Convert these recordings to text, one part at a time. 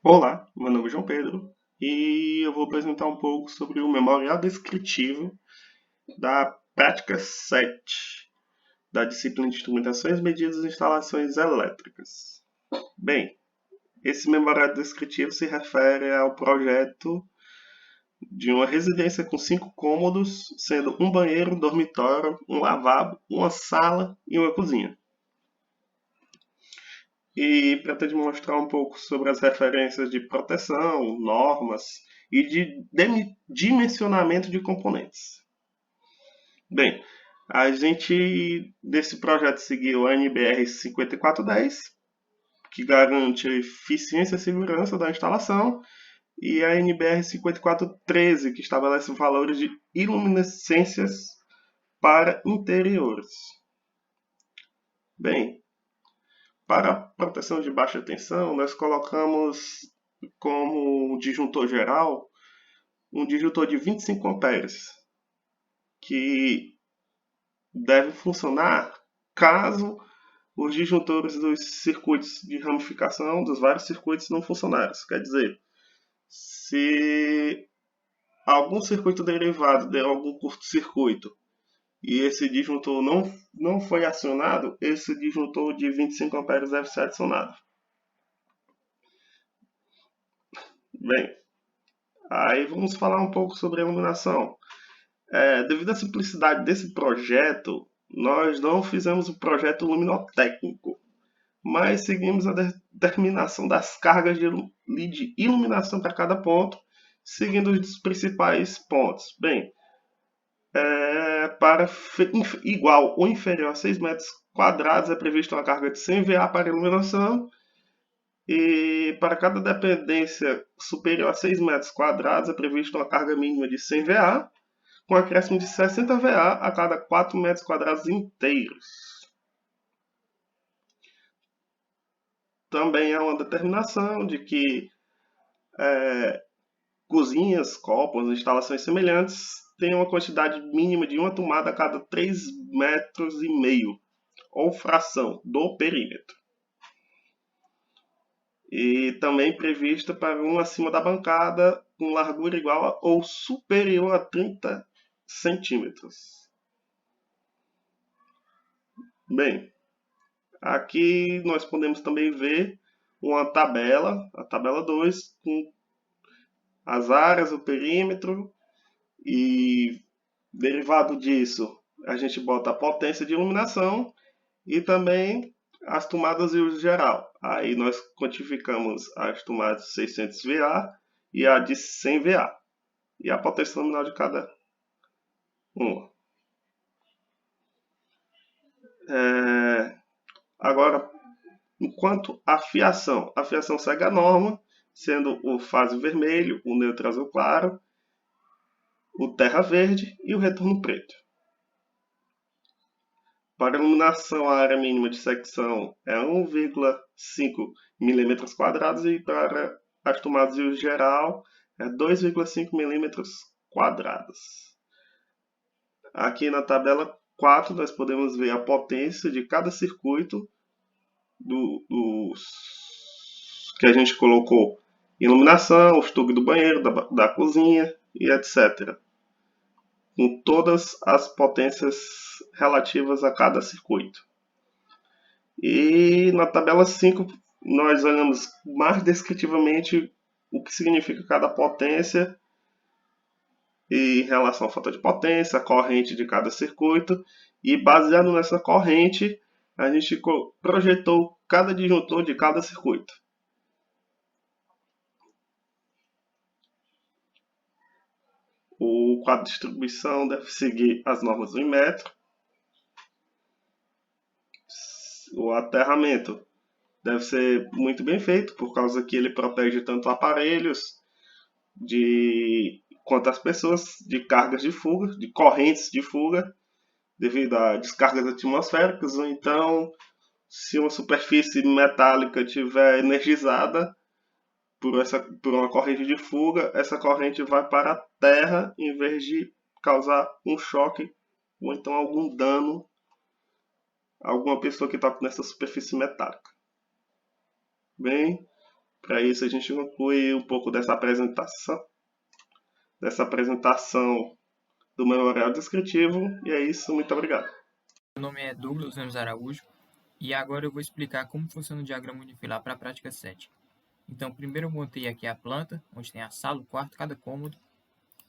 Olá, meu nome é João Pedro e eu vou apresentar um pouco sobre o memorial descritivo da prática 7 da disciplina de instrumentações, medidas e instalações elétricas. Bem, esse memorial descritivo se refere ao projeto de uma residência com 5 cômodos, sendo um banheiro, um dormitório, um lavabo, uma sala e uma cozinha. E pretende mostrar um pouco sobre as referências de proteção, normas e de dimensionamento de componentes. Bem, a gente desse projeto seguiu a NBR 5410, que garante a eficiência e segurança da instalação, e a NBR 5413, que estabelece valores de iluminescências para interiores. Bem, para a proteção de baixa tensão, nós colocamos como disjuntor geral um disjuntor de 25 amperes, que deve funcionar caso os disjuntores dos circuitos de ramificação, dos vários circuitos, não funcionarem. Isso quer dizer, se algum circuito derivado der algum curto-circuito e esse disjuntor não foi acionado, esse disjuntor de 25 amperes deve ser adicionado. Bem, aí vamos falar um pouco sobre a iluminação. Devido à simplicidade desse projeto, nós não fizemos o projeto luminotécnico, mas seguimos a determinação das cargas de iluminação para cada ponto, seguindo os principais pontos. Bem, para igual ou inferior a 6 metros quadrados é prevista uma carga de 100 VA para iluminação, e para cada dependência superior a 6 metros quadrados é prevista uma carga mínima de 100 VA, com acréscimo de 60 VA a cada 4 metros quadrados inteiros. Também há uma determinação de que cozinhas, copos, instalações semelhantes têm uma quantidade mínima de uma tomada a cada 3,5 metros, ou fração do perímetro. E também prevista para um acima da bancada com largura igual a ou superior a 30 centímetros. Bem, aqui nós podemos também ver uma tabela, a tabela 2, com as áreas, o perímetro, e derivado disso a gente bota a potência de iluminação e também as tomadas de uso geral. Aí nós quantificamos as tomadas de 600 VA e a de 100 VA e a potência nominal de cada uma. Agora, enquanto a fiação segue a norma, sendo o fase vermelho, o neutro azul claro, o terra verde e o retorno preto. Para a iluminação, a área mínima de secção é 1,5 milímetros quadrados e para as tomadas de uso geral é 2,5 milímetros quadrados. Aqui na tabela 4 nós podemos ver a potência de cada circuito que a gente colocou: iluminação, os tubos do banheiro, da cozinha e etc. Com todas as potências relativas a cada circuito. E na tabela 5 nós olhamos mais descritivamente o que significa cada potência em relação ao fator de potência, a corrente de cada circuito, e baseado nessa corrente a gente projetou cada disjuntor de cada circuito. O quadro de distribuição deve seguir as normas do Inmetro. O aterramento deve ser muito bem feito, por causa que ele protege tanto aparelhos quanto as pessoas de cargas de fuga, de correntes de fuga, devido a descargas atmosféricas, ou então se uma superfície metálica estiver energizada por uma corrente de fuga, essa corrente vai para a terra em vez de causar um choque ou então algum dano a alguma pessoa que está nessa superfície metálica. Bem, Para isso a gente conclui um pouco dessa apresentação do memorial descritivo. E é isso, muito obrigado. Meu nome é Douglas Lemos Araújo e agora eu vou explicar como funciona o diagrama unifilar para a prática 7. Então, primeiro eu montei aqui a planta, onde tem a sala, o quarto, cada cômodo,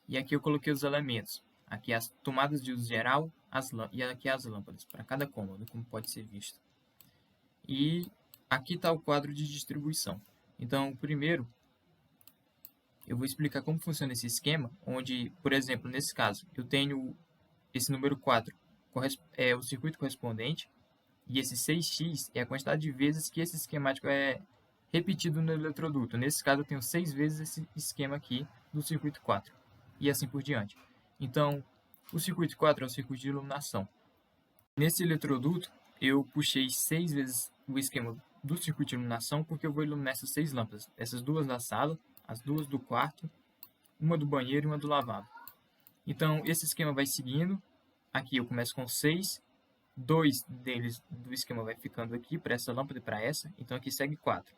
e aqui eu coloquei os elementos. Aqui as tomadas de uso geral e aqui as lâmpadas, para cada cômodo, como pode ser visto. E aqui está o quadro de distribuição. Então, primeiro, eu vou explicar como funciona esse esquema, onde, por exemplo, nesse caso, eu tenho esse número 4, é o circuito correspondente, e esse 6x é a quantidade de vezes que esse esquemático é repetido no eletroduto. Nesse caso, eu tenho 6 vezes esse esquema aqui do circuito 4, e assim por diante. Então, o circuito 4 é o circuito de iluminação. Nesse eletroduto, eu puxei 6 vezes o esquema do circuito de iluminação, porque eu vou iluminar essas 6 lâmpadas. Essas duas da sala, as duas do quarto, uma do banheiro e uma do lavabo. Então, esse esquema vai seguindo. Aqui eu começo com 6. 2 deles do esquema vai ficando aqui, para essa lâmpada e para essa. Então, aqui segue 4.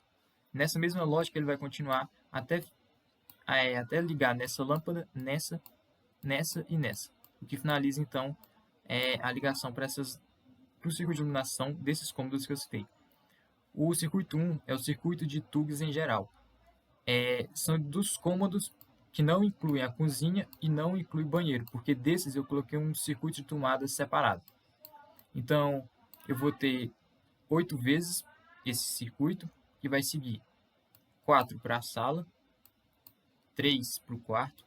Nessa mesma lógica, ele vai continuar até ligar nessa lâmpada, nessa e nessa. O que finaliza, então, a ligação para o circuito de iluminação desses cômodos que eu citei. O circuito 1 é o circuito de tubos em geral. São dos cômodos que não incluem a cozinha e não inclui banheiro, porque desses eu coloquei um circuito de tomadas separado. Então, eu vou ter 8 vezes esse circuito, que vai seguir 4 para a sala, 3 para o quarto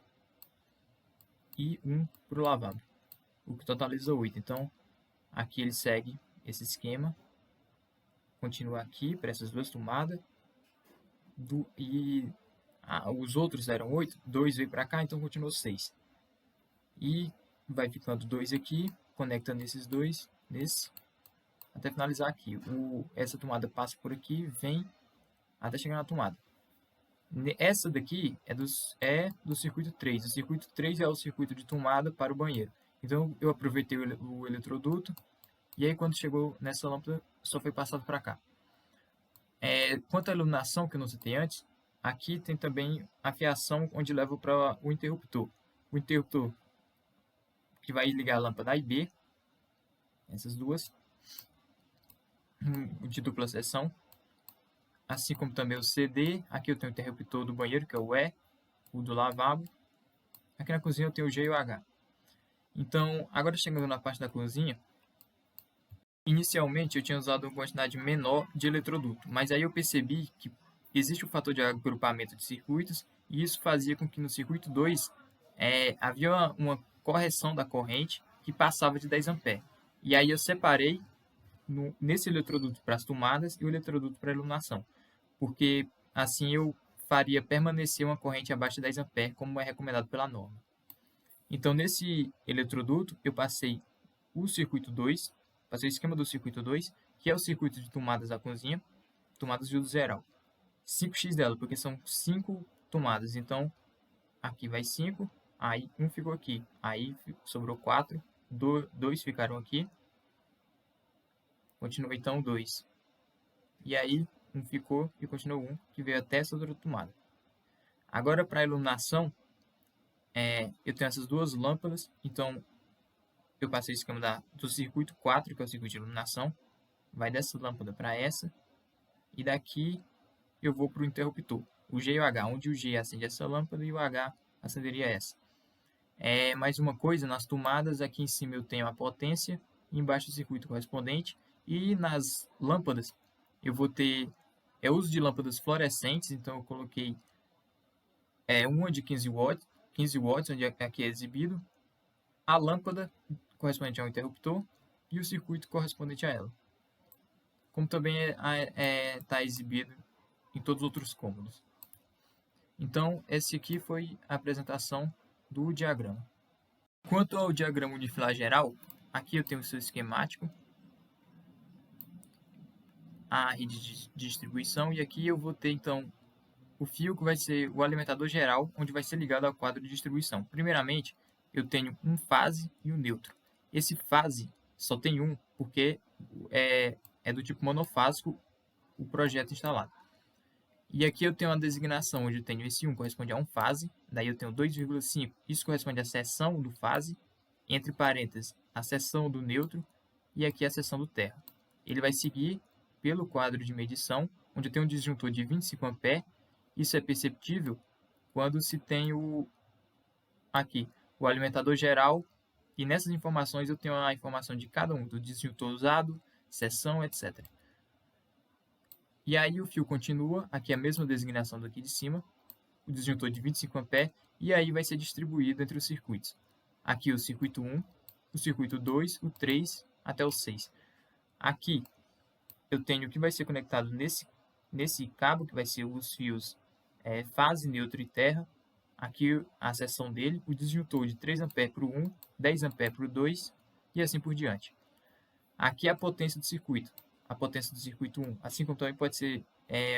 e 1 para o lavabo, o que totaliza 8. Então, aqui ele segue esse esquema, continua aqui para essas duas tomadas, os outros eram 8, 2 veio para cá, então continuou 6. E vai ficando 2 aqui, conectando esses dois, nesse, até finalizar aqui. Essa tomada passa por aqui, vem até chegar na tomada. Essa daqui é do circuito 3. O circuito 3 é o circuito de tomada para o banheiro. Então eu aproveitei o eletroduto e aí quando chegou nessa lâmpada só foi passado para cá. Quanto à iluminação que eu não citei antes, aqui tem também a fiação onde leva para o interruptor. O interruptor que vai ligar a lâmpada A e B, essas duas, de dupla seção. Assim como também o CD. Aqui eu tenho o interruptor do banheiro, que é o E, o do lavabo. Aqui na cozinha eu tenho o G e o H. Então, agora chegando na parte da cozinha, inicialmente eu tinha usado uma quantidade menor de eletroduto, mas aí eu percebi que existe o fator de agrupamento de circuitos, e isso fazia com que no circuito 2 havia uma correção da corrente que passava de 10 A. E aí eu separei nesse eletroduto para as tomadas e o eletroduto para a iluminação, porque assim eu faria permanecer uma corrente abaixo de 10 A, como é recomendado pela norma. Então, nesse eletroduto, eu passei o circuito 2, passei o esquema do circuito 2, que é o circuito de tomadas da cozinha, tomadas de uso geral. 5x dela, porque são 5 tomadas. Então, aqui vai 5, aí 1 ficou aqui. Aí sobrou 4, 2 ficaram aqui. Continua então 2. E aí, 1 ficou e continuou 1, que veio até essa outra tomada. Agora, para a iluminação, eu tenho essas duas lâmpadas, então eu passei o esquema do circuito 4, que é o circuito de iluminação, vai dessa lâmpada para essa, e daqui eu vou para o interruptor, o G e o H, onde o G acende essa lâmpada e o H acenderia essa. Mais uma coisa, nas tomadas aqui em cima eu tenho a potência, embaixo o circuito correspondente, e nas lâmpadas eu vou ter uso de lâmpadas fluorescentes, então eu coloquei uma de 15 watts, onde aqui é exibido, a lâmpada correspondente ao interruptor e o circuito correspondente a ela. Como também está exibido em todos os outros cômodos. Então, esse aqui foi a apresentação do diagrama. Quanto ao diagrama unifilar geral, aqui eu tenho o seu esquemático, a rede de distribuição, e aqui eu vou ter, então, o fio que vai ser o alimentador geral, onde vai ser ligado ao quadro de distribuição. Primeiramente, eu tenho um fase e um neutro. Esse fase só tem um, porque é do tipo monofásico o projeto instalado. E aqui eu tenho uma designação onde eu tenho esse 1 corresponde a um fase, daí eu tenho 2,5, isso corresponde à seção do fase, entre parênteses, a seção do neutro e aqui a seção do terra. Ele vai seguir pelo quadro de medição, onde eu tenho um disjuntor de 25 A. Isso é perceptível quando se tem aqui o alimentador geral, e nessas informações eu tenho a informação de cada um, do disjuntor usado, seção, etc. E aí o fio continua, aqui a mesma designação daqui de cima, o disjuntor de 25 A, e aí vai ser distribuído entre os circuitos. Aqui o circuito 1, o circuito 2, o 3, até o 6. Aqui eu tenho o que vai ser conectado nesse cabo, que vai ser os fios fase, neutro e terra. Aqui a seção dele, o disjuntor de 3 A para o 1, 10 A para o 2 e assim por diante. Aqui a potência do circuito. A potência do circuito 1, assim como também pode ser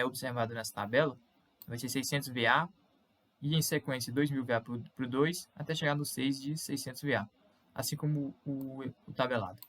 observado nessa tabela, vai ser 600 VA e em sequência 2000 VA para o 2 até chegar no 6 de 600 VA, assim como o tabelado.